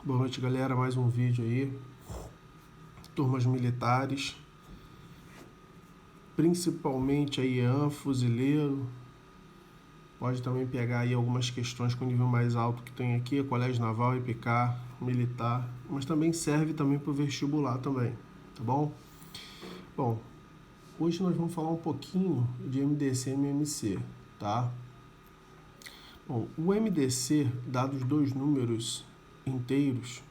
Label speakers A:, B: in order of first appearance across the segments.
A: Boa noite, galera. Mais um vídeo aí. Turmas militares, principalmente aí fuzileiro. Pode também pegar aí algumas questões com nível mais alto que tem aqui, colégio naval, IPK, militar, mas também serve também para o vestibular também, tá bom? Bom, hoje nós vamos falar um pouquinho de MDC e MMC, tá? Bom, o MDC, dados dois números inteiros,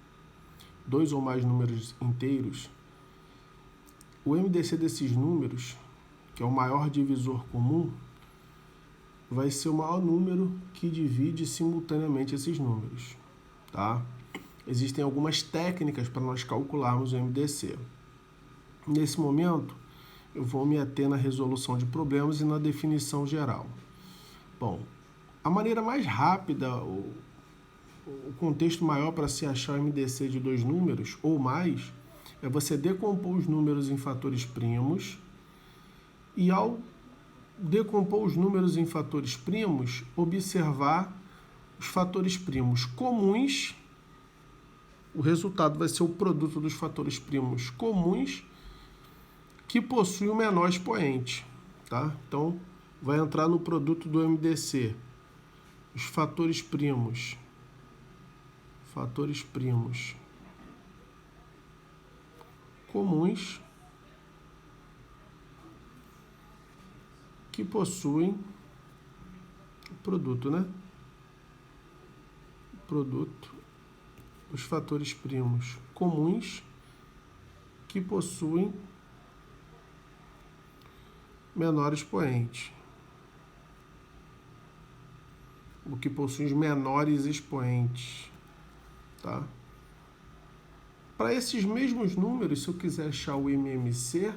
A: dois ou mais números inteiros, o MDC desses números, que é o maior divisor comum, vai ser o maior número que divide simultaneamente esses números, tá? Existem algumas técnicas para nós calcularmos o MDC. Nesse momento, eu vou me ater na resolução de problemas e na definição geral. Bom, a maneira mais rápida, o contexto maior para se achar o MDC de dois números ou mais, é você decompor os números em fatores primos e, ao decompor os números em fatores primos, observar os fatores primos comuns. O resultado vai ser o produto dos fatores primos comuns que possui o menor expoente, tá? Então, vai entrar no produto do MDC os fatores primos comuns que possuem o produto, né? Produto dos fatores primos comuns que possuem menor expoente. O que possui os menores expoentes, tá? Para esses mesmos números, se eu quiser achar o MMC,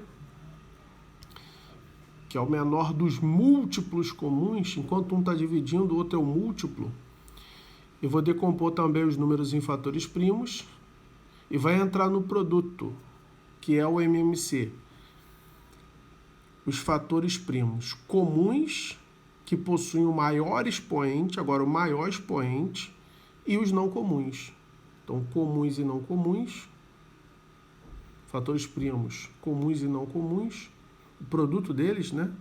A: que é o menor dos múltiplos comuns, enquanto um está dividindo, o outro é o múltiplo, eu vou decompor também os números em fatores primos e vai entrar no produto, que é o MMC. Os fatores primos comuns que possuem o maior expoente, agora o maior expoente, e os não comuns. Então, comuns e não comuns, fatores primos comuns e não comuns, o produto deles, né?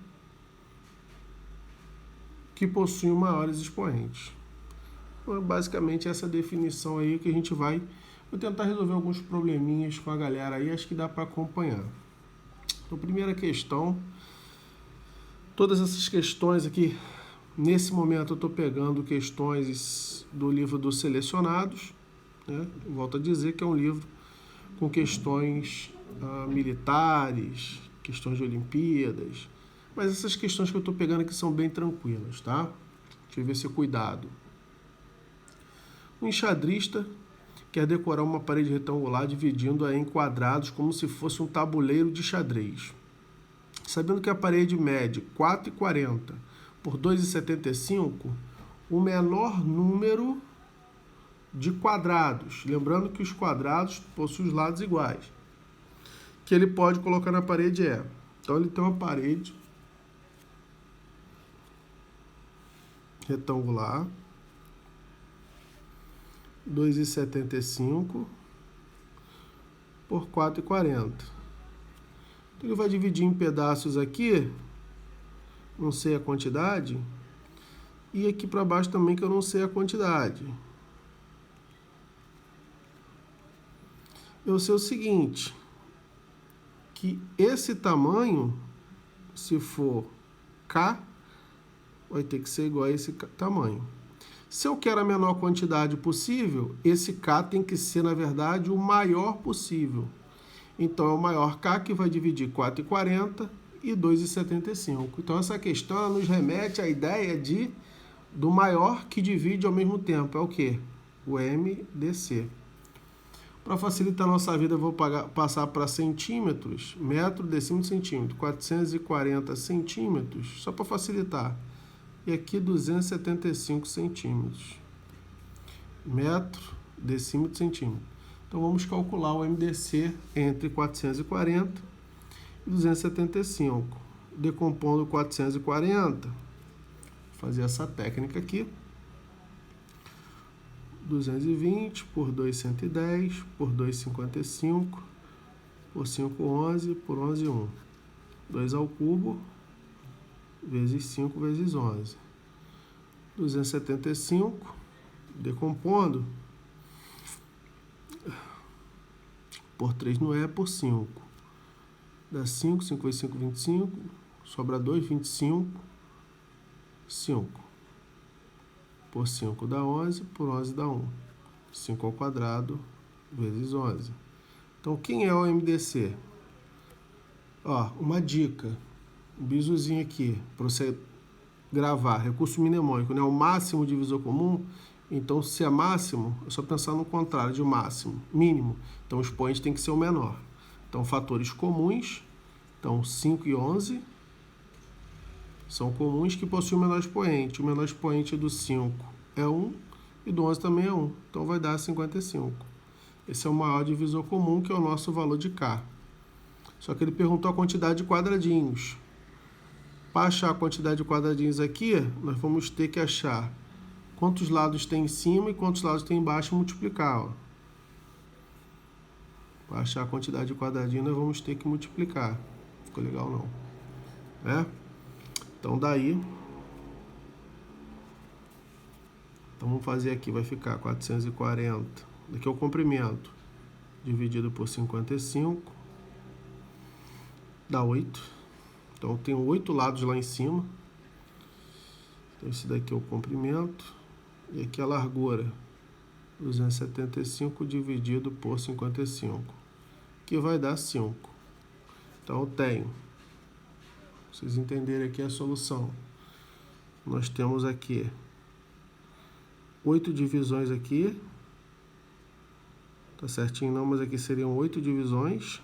A: Que possuem maiores expoentes. Então, é basicamente essa definição aí que a gente vai... Vou tentar resolver alguns probleminhas com a galera aí, acho que dá para acompanhar. Então, primeira questão... Todas essas questões aqui, nesse momento eu estou pegando questões do livro dos Selecionados, né? Volto a dizer que é um livro com questões militares, questões de Olimpíadas, mas essas questões que eu estou pegando aqui são bem tranquilas, tá? Deixa eu ver se cuidado. Um enxadrista quer decorar uma parede retangular dividindo-a em quadrados como se fosse um tabuleiro de xadrez. Sabendo que a parede mede 4,40 por 2,75, o menor número de quadrados, lembrando que os quadrados possuem os lados iguais, que ele pode colocar na parede é... Então, ele tem uma parede retangular, 2,75 por 4,40. Ele vai dividir em pedaços aqui, não sei a quantidade, e aqui para baixo também que eu não sei a quantidade. Eu sei o seguinte, que esse tamanho, se for K, vai ter que ser igual a esse tamanho. Se eu quero a menor quantidade possível, esse K tem que ser, na verdade, o maior possível. Então, é o maior K que vai dividir 4,40 e 2,75. Então, essa questão ela nos remete à ideia do maior que divide ao mesmo tempo. É o quê? O MDC. Para facilitar a nossa vida, eu vou passar para centímetros, metro, decímetro, centímetro. 440 centímetros, só para facilitar. E aqui 275 centímetros. Metro, decímetro, centímetro. Então, vamos calcular o MDC entre 440 e 275. Decompondo 440, vou fazer essa técnica aqui. 220 por 2, 110, por 2, 55, por 5, 11, por 11, 1. 2 ao cubo, vezes 5, vezes 11. 275, decompondo, por 3 não é, por 5. Dá 5, 5 vezes 5, 25, sobra 2, 25, 5. Por 5 dá 11, por 11 dá 1. 5 ao quadrado, vezes 11. Então, quem é o MDC? Ó, uma dica, um bisuzinho aqui, para você gravar, recurso mnemônico, né? O máximo divisor comum, então se é máximo, é só pensar no contrário de máximo, mínimo. Então, o expoente tem que ser o menor. Então, fatores comuns, então 5 e 11, são comuns que possuem o menor expoente. O menor expoente do 5 é 1 e do 11 também é 1. Então, vai dar 55. Esse é o maior divisor comum, que é o nosso valor de K. Só que ele perguntou a quantidade de quadradinhos. Para achar a quantidade de quadradinhos aqui, nós vamos ter que achar quantos lados tem em cima e quantos lados tem embaixo e multiplicar. Para achar a quantidade de quadradinhos, nós vamos ter que multiplicar. Ficou legal não? Né? Então, daí... Então, vamos fazer aqui. Vai ficar 440. Daqui é o comprimento. Dividido por 55. Dá 8. Então, tem 8 lados lá em cima. Então, esse daqui é o comprimento. E aqui a largura. 275 dividido por 55. Que vai dar 5. Então, eu tenho... Pra vocês entenderem aqui a solução. Nós temos aqui 8 divisões aqui. Tá certinho não, mas aqui seriam 8 divisões.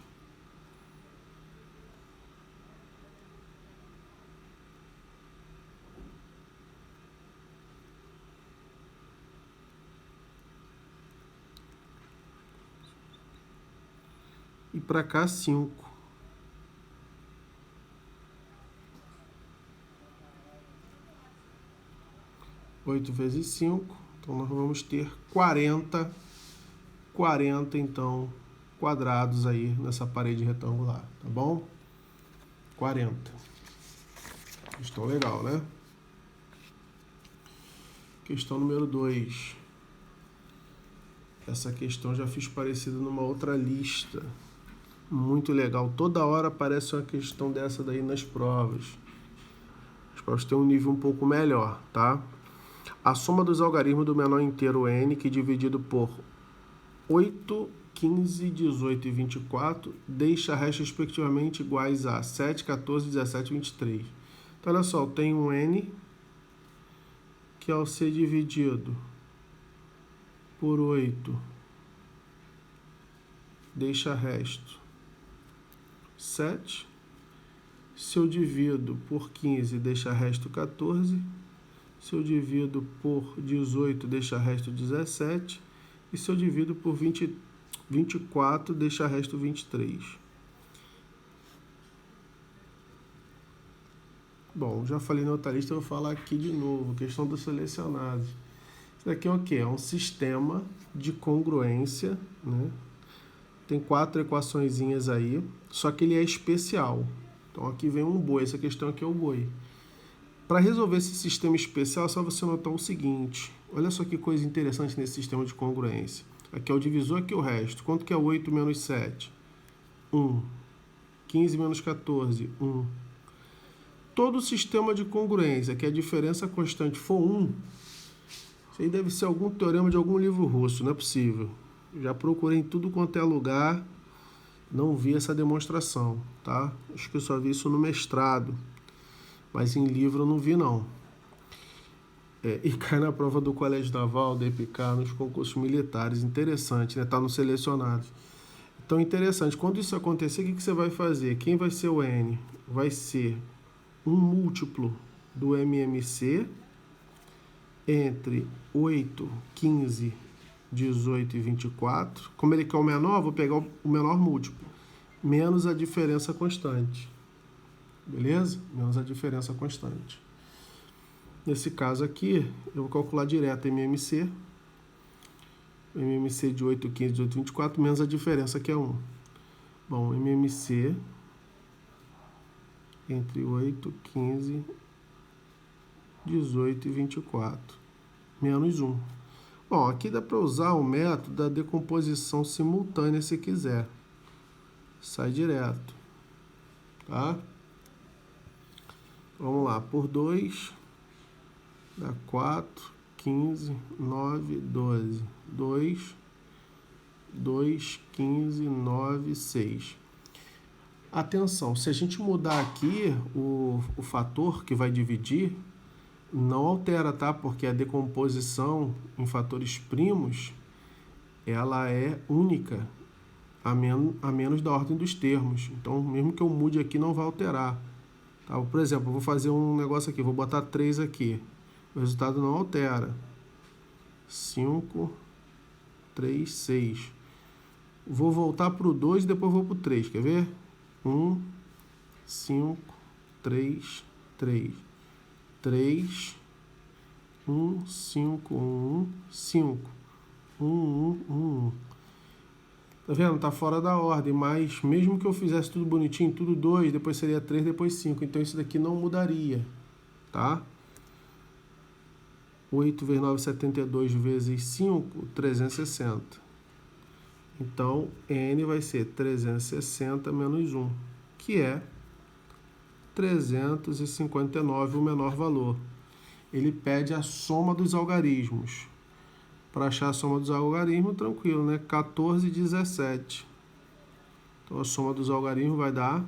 A: E para cá 5. Oito vezes 5, então nós vamos ter 40 então quadrados aí nessa parede retangular, tá bom? 40. Questão legal, né? Questão número 2. Essa questão já fiz parecida numa outra lista. Muito legal. Toda hora aparece uma questão dessa daí nas provas. As provas têm um nível um pouco melhor, tá? A soma dos algarismos do menor inteiro n, que dividido por 8, 15, 18 e 24, deixa restos respectivamente iguais a 7, 14, 17 e 23. Então, olha só, eu tenho um n que ao ser dividido por 8, deixa resto 7. Se eu divido por 15, deixa resto 14. Se eu divido por 18, deixa resto 17. E se eu divido por 24, deixa resto 23. Bom, já falei na outra lista, eu vou falar aqui de novo. Questão dos selecionados. Isso daqui é o quê? É um sistema de congruência, né? Tem 4 equaçõezinhas aí, só que ele é especial. Então, aqui vem um boi. Essa questão aqui é o boi. Para resolver esse sistema especial, é só você notar o seguinte. Olha só que coisa interessante nesse sistema de congruência. Aqui é o divisor, aqui é o resto. Quanto que é 8 menos 7? 1. 15 menos 14? 1. Todo sistema de congruência que a diferença constante for 1, isso aí deve ser algum teorema de algum livro russo, não é possível. Já procurei em tudo quanto é lugar, não vi essa demonstração, tá? Acho que eu só vi isso no mestrado. Mas em livro eu não vi, não. E cai na prova do Colégio Naval, da EPIK, nos concursos militares. Interessante, né? Tá no selecionado. Então, interessante. Quando isso acontecer, o que você vai fazer? Quem vai ser o N? Vai ser um múltiplo do MMC entre 8, 15, 18 e 24. Como ele quer o menor, vou pegar o menor múltiplo. Menos a diferença constante. Beleza? Menos a diferença constante. Nesse caso aqui, eu vou calcular direto MMC. MMC de 8, 15, 18, 24, menos a diferença que é 1. Bom, MMC entre 8, 15, 18 e 24, menos 1. Bom, aqui dá para usar o método da decomposição simultânea se quiser. Sai direto, tá? Vamos lá, por 2 dá 4, 15, 9, 12. 2, 15, 9, 6. Atenção, se a gente mudar aqui o fator que vai dividir, não altera, tá? Porque a decomposição em fatores primos, ela é única, a menos da ordem dos termos. Então, mesmo que eu mude aqui, não vai alterar. Tá? Por exemplo, eu vou fazer um negócio aqui, vou botar 3 aqui. O resultado não altera. 5, 3, 6. Vou voltar para o 2 e depois vou para o 3, quer ver? 1, 5, 3, 3. 3, 1, 5, 1, 5. 1, 1, 1, 1. Tá vendo? Tá fora da ordem, mas mesmo que eu fizesse tudo bonitinho, tudo 2, depois seria 3, depois 5. Então isso daqui não mudaria, tá? 8 vezes 9, 72 vezes 5, 360. Então, N vai ser 360 menos 1, que é 359, o menor valor. Ele pede a soma dos algarismos. Para achar a soma dos algarismos, tranquilo, né? 14 e 17. Então, a soma dos algarismos vai dar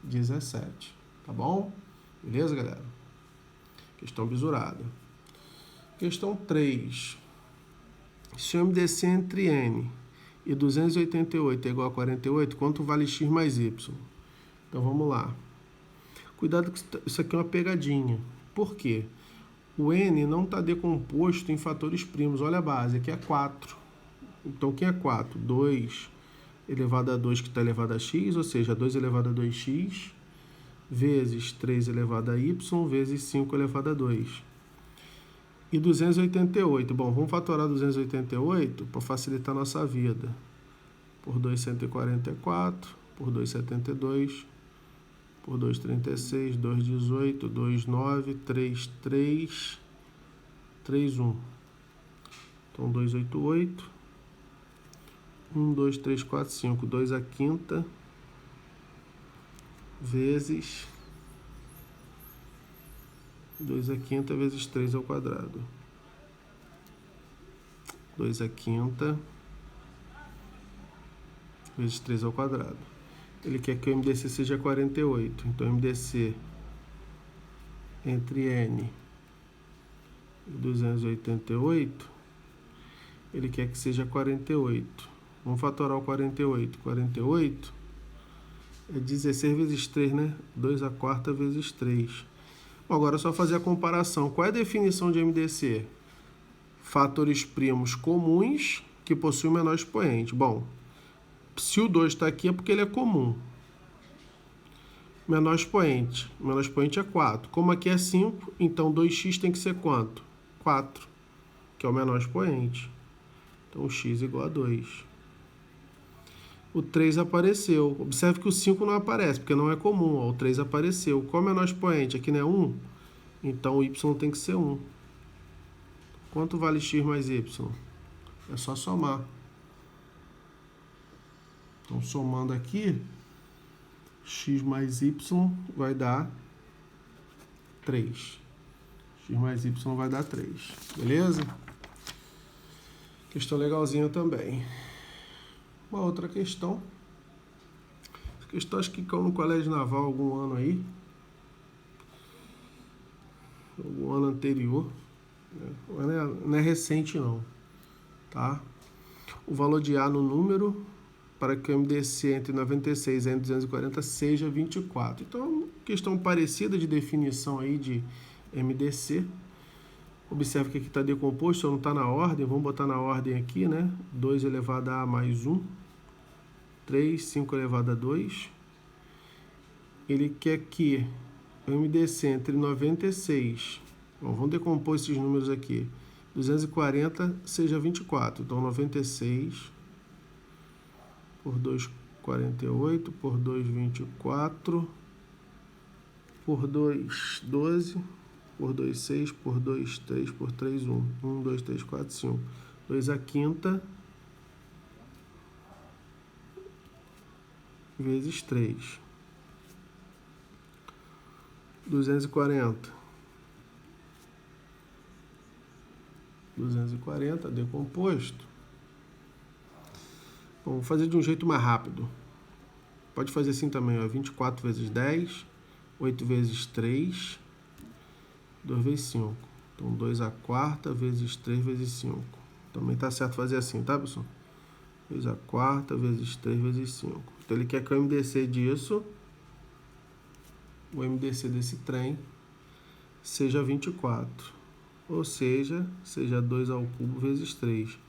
A: 17. Tá bom? Beleza, galera? Questão bisurada. Questão 3. Se o MDC entre N e 288 é igual a 48, quanto vale x mais y? Então, vamos lá. Cuidado que isso aqui é uma pegadinha. Por quê? O N não está decomposto em fatores primos. Olha a base, aqui é 4. Então, o que é 4? 2 elevado a 2 que está elevado a x, ou seja, 2 elevado a 2x, vezes 3 elevado a y, vezes 5 elevado a 2. E 288. Bom, vamos fatorar 288 para facilitar a nossa vida. Por 2, 144. Por 2, 72. Por 2, 36. 2, 18. 2, 9. 3, 3. 3, 1. Então, 2, 8, 8. 1, 2, 3, 4, 5. 2 a quinta. Vezes 2 a quinta vezes 3 ao quadrado. 2 a quinta vezes 3 ao quadrado. Ele quer que o MDC seja 48. Então, MDC entre N e 288, ele quer que seja 48. Vamos fatorar o 48. 48 é 16 vezes 3, né? 2 a quarta vezes 3. Agora é só fazer a comparação. Qual é a definição de MDC? Fatores primos comuns que possuem o menor expoente. Bom, se o 2 está aqui é porque ele é comum. Menor expoente. O menor expoente é 4. Como aqui é 5, então 2x tem que ser quanto? 4, que é o menor expoente. Então, x igual a 2. O 3 apareceu. Observe que o 5 não aparece, porque não é comum. Ó, o 3 apareceu. Qual é o menor expoente? Aqui não é 1? Então, o y tem que ser 1. Quanto vale x mais y? É só somar. Então, somando aqui, x mais y vai dar 3. X mais y vai dar 3. Beleza? Questão legalzinha também. Uma outra questão. Essa questão acho que caiu no colégio naval algum ano aí. Algum ano anterior. Não é recente não. Tá? O valor de A no número para que o MDC entre 96 e 240 seja 24. Então, questão parecida de definição aí de MDC. Observe que aqui está decomposto, só não está na ordem. Vamos botar na ordem aqui, né? 2 elevado a mais 1. 3, 5 elevado a 2. Ele quer que o MDC entre 96... Bom, vamos decompor esses números aqui. 240 seja 24. Então, 96 por 2, 48, por 2, 24, por 2, 12, por 2, 6, por 2, 3, por 3, 1. 1, 2, 3, 4, 5. 2 a quinta vezes 3. 240. 240 decomposto. Bom, vou fazer de um jeito mais rápido. Pode fazer assim também, ó. 24 vezes 10, 8 vezes 3, 2 vezes 5. Então, 2 a quarta vezes 3 vezes 5. Também tá certo fazer assim, tá, pessoal? 2 a quarta vezes 3 vezes 5. Então, ele quer que o MDC disso, o MDC desse trem, seja 24. Ou seja 2 ao cubo vezes 3.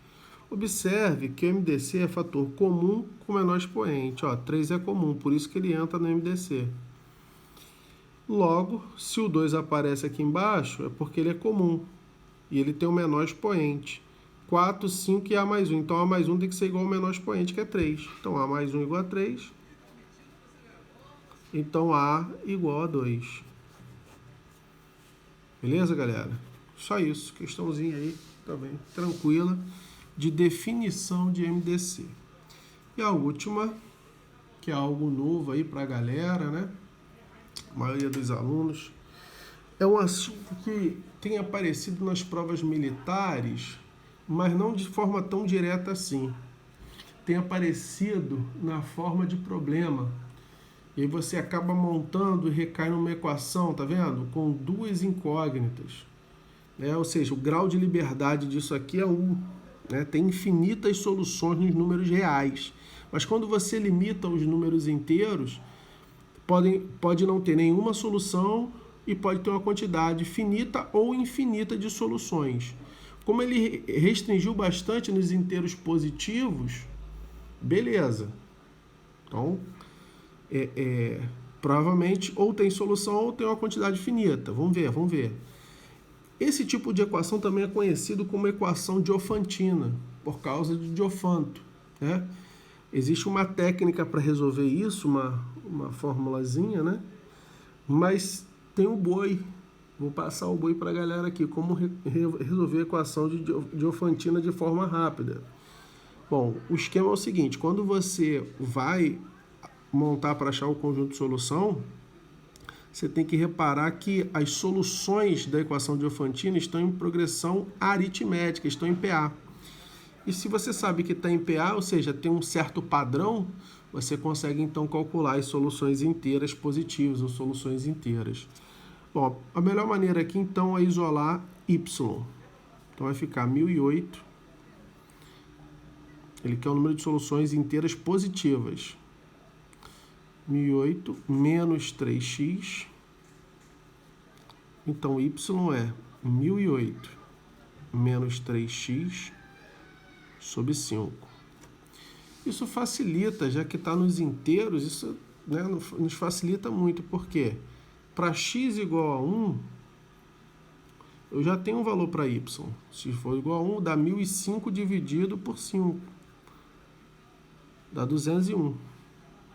A: Observe que o MDC é fator comum com menor expoente. Ó, 3 é comum, por isso que ele entra no MDC. Logo, se o 2 aparece aqui embaixo, é porque ele é comum. E ele tem o menor expoente. 4, 5 e A mais 1. Então, A mais 1 tem que ser igual ao menor expoente, que é 3. Então, A mais 1 igual a 3. Então, A igual a 2. Beleza, galera? Só isso. Questãozinha aí também tranquila de definição de MDC. E a última, que é algo novo aí para a galera, né? A maioria dos alunos. É um assunto que tem aparecido nas provas militares, mas não de forma tão direta assim. Tem aparecido na forma de problema. E aí você acaba montando e recai numa equação, tá vendo? Com duas incógnitas. Ou seja, o grau de liberdade disso aqui é 1. Né? Tem infinitas soluções nos números reais. Mas quando você limita os números inteiros, pode não ter nenhuma solução e pode ter uma quantidade finita ou infinita de soluções. Como ele restringiu bastante nos inteiros positivos, beleza. Então, provavelmente ou tem solução ou tem uma quantidade finita. Vamos ver. Esse tipo de equação também é conhecido como equação diofantina, por causa de Diofanto. Né? Existe uma técnica para resolver isso, uma formulazinha, né? Mas tem o boi. Vou passar o boi para a galera aqui, como resolver a equação de Diofantina de forma rápida. Bom, o esquema é o seguinte, quando você vai montar para achar o conjunto de solução, você tem que reparar que as soluções da equação diofantina estão em progressão aritmética, estão em PA. E se você sabe que está em PA, ou seja, tem um certo padrão, você consegue então calcular as soluções inteiras positivas ou soluções inteiras. Bom, a melhor maneira aqui então é isolar y. Então vai ficar 1008. Ele quer o número de soluções inteiras positivas. 1008 menos 3x. Então, y é 1008 menos 3x sobre 5. Isso facilita, já que está nos inteiros, isso, né, nos facilita muito. Por quê? Para x igual a 1, eu já tenho um valor para y. Se for igual a 1, dá 1005 dividido por 5. Dá 201.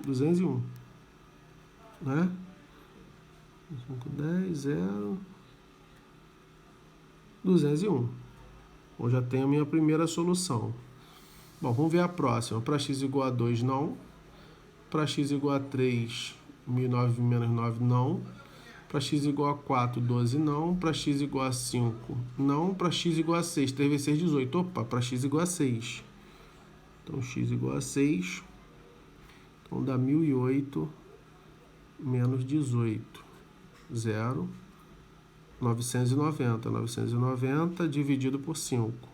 A: 201. Né? 5, 10, 0. 201. Bom, já tenho a minha primeira solução. Bom, vamos ver a próxima. Para x igual a 2, não. Para x igual a 3, 1009 menos 9, não. Para x igual a 4, 12, não. Para x igual a 5, não. Para x igual a 6, 3 vezes 6, 18. Opa, para x igual a 6. Então, x igual a 6. Então, dá 1008 menos 18. 0. 990. 990 dividido por 5.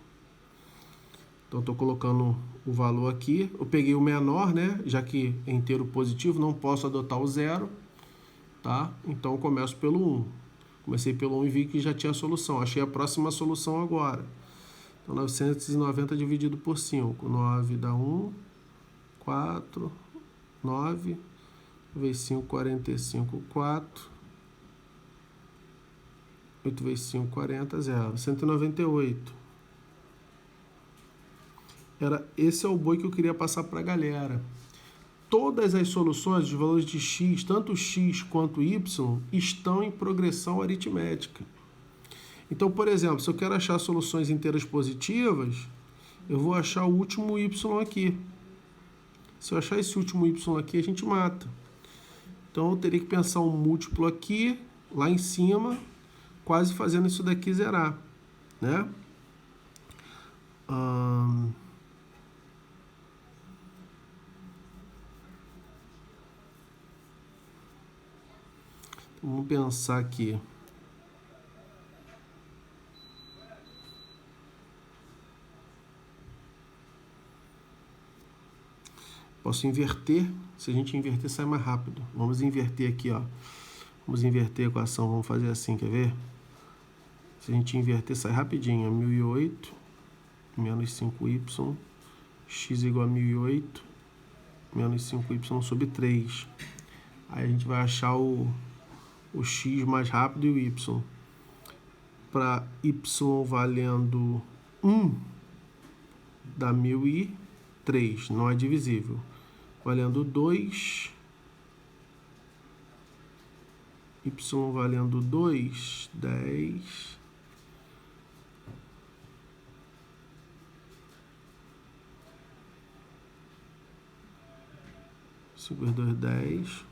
A: Então, estou colocando o valor aqui. Eu peguei o menor, né? Já que é inteiro positivo, não posso adotar o 0. Tá? Então, eu começo pelo 1. Comecei pelo 1 e vi que já tinha a solução. Achei a próxima solução agora. Então, 990 dividido por 5. 9 dá 1. 4. 9. Vezes 5, 45, 4. 8 vezes 5, 40, 0. 198. Esse é o boi que eu queria passar para a galera. Todas as soluções, os valores de x, tanto x quanto y, estão em progressão aritmética. Então, por exemplo, se eu quero achar soluções inteiras positivas, eu vou achar o último y aqui. Se eu achar esse último y aqui, a gente mata. Então, eu teria que pensar um múltiplo aqui, lá em cima, quase fazendo isso daqui zerar, né? Vamos pensar aqui. Posso inverter. Se a gente inverter, sai mais rápido. Vamos inverter aqui, ó. Vamos inverter a equação. Vamos fazer assim, quer ver? Se a gente inverter, sai rapidinho. 1008 menos 5y, x igual a 1008 menos 5y sobre 3. Aí a gente vai achar o x mais rápido e o y. Para y valendo 1, dá 1003, não é divisível. Valendo 2, y valendo 2, 10. Cinco vezes 2, 10.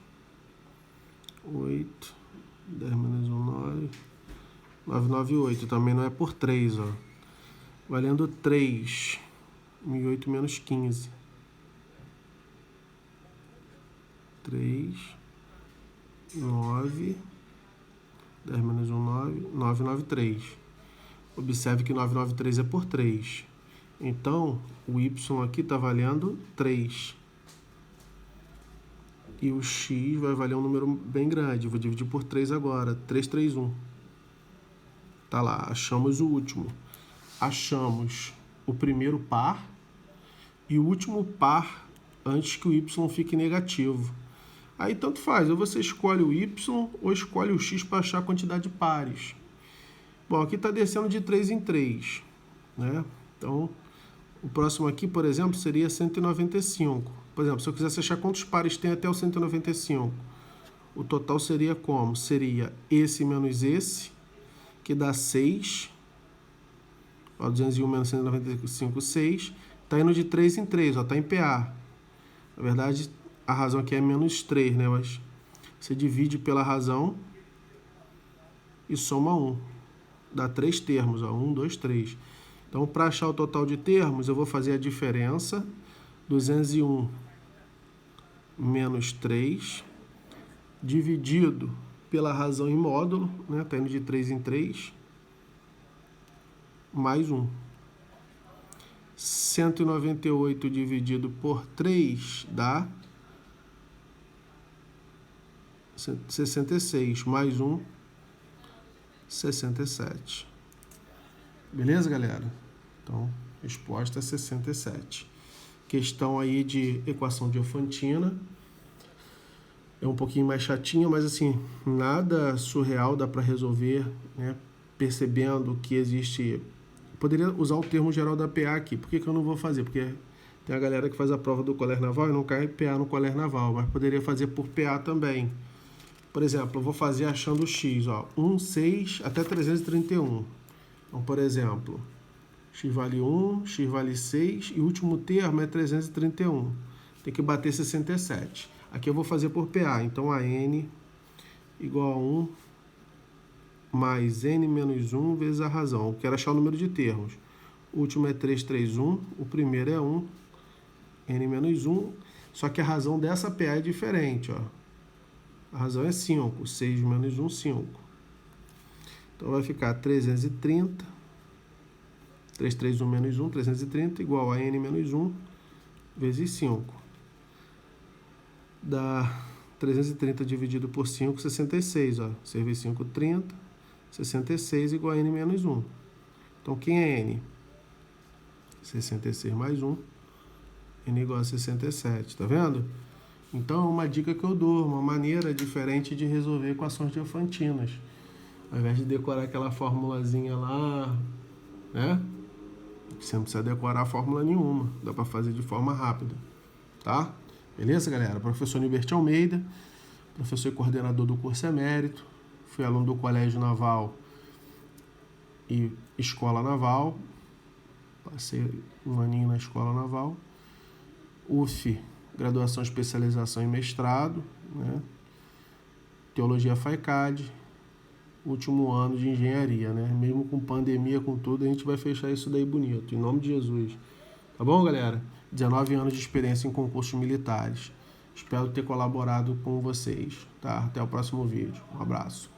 A: 8. 10 menos 1, 9. 998. Também não é por 3, ó. Valendo 3. 1008 menos 15. 3. 9. 10 menos 1, 9. 993. Observe que 993 é por 3. Então, o y aqui está valendo 3. E o x vai valer um número bem grande. Vou dividir por 3 agora. 331. Tá lá, achamos o último. Achamos o primeiro par e o último par antes que o y fique negativo. Aí tanto faz, ou você escolhe o y ou escolhe o x para achar a quantidade de pares. Bom, aqui está descendo de 3 em 3, né? Então, o próximo aqui, por exemplo, seria 195. Por exemplo, se eu quisesse achar quantos pares tem até o 195, o total seria como? Seria esse menos esse, que dá 6. Ó, 201 menos 195, 6. Está indo de 3 em 3, está em PA. Na verdade, a razão aqui é menos 3, né? Mas você divide pela razão e soma 1. Dá 3 termos, ó, 1, 2, 3. Então, para achar o total de termos, eu vou fazer a diferença. 201 menos 3, dividido pela razão em módulo, né? Tá indo de 3 em 3, mais 1. 198 dividido por 3 dá 66, mais 1, 67. Beleza, galera? Então, resposta é 67. Questão aí de equação diofantina. É um pouquinho mais chatinha, mas assim, nada surreal, dá para resolver, né? Percebendo que existe... Poderia usar o termo geral da PA aqui. Por que eu não vou fazer? Porque tem a galera que faz a prova do Colégio Naval e não cai PA no Colégio Naval, mas poderia fazer por PA também. Por exemplo, eu vou fazer achando o x, ó, 1, 6 até 331. Então, por exemplo, x vale 1, x vale 6 e o último termo é 331. Tem que bater 67. Aqui eu vou fazer por PA, então a n igual a 1 mais n menos 1 vezes a razão. Eu quero achar o número de termos. O último é 331, o primeiro é 1, n menos 1, só que a razão dessa PA é diferente, ó. A razão é 5, 6 menos 1, 5. Então vai ficar 330, 331 menos 1, 330, igual a n menos 1 vezes 5. Dá 330 dividido por 5, 66, ó. 6 vezes 5, 30, 66 igual a n menos 1. Então, quem é n? 66 mais 1, n igual a 67, tá vendo? Então, uma dica que eu dou, uma maneira diferente de resolver equações diofantinas. Ao invés de decorar aquela formulazinha lá, né? Você não precisa decorar a fórmula nenhuma, dá para fazer de forma rápida, tá? Beleza, galera? Professor Nilberto Almeida, professor e coordenador do curso emérito, fui aluno do Colégio Naval e Escola Naval, passei um aninho na Escola Naval, UF, graduação, especialização e mestrado, né? Teologia FAICAD, último ano de engenharia, né? Mesmo com pandemia, com tudo, a gente vai fechar isso daí bonito, em nome de Jesus. Tá bom, galera? 19 anos de experiência em concursos militares. Espero ter colaborado com vocês, tá? Até o próximo vídeo. Um abraço.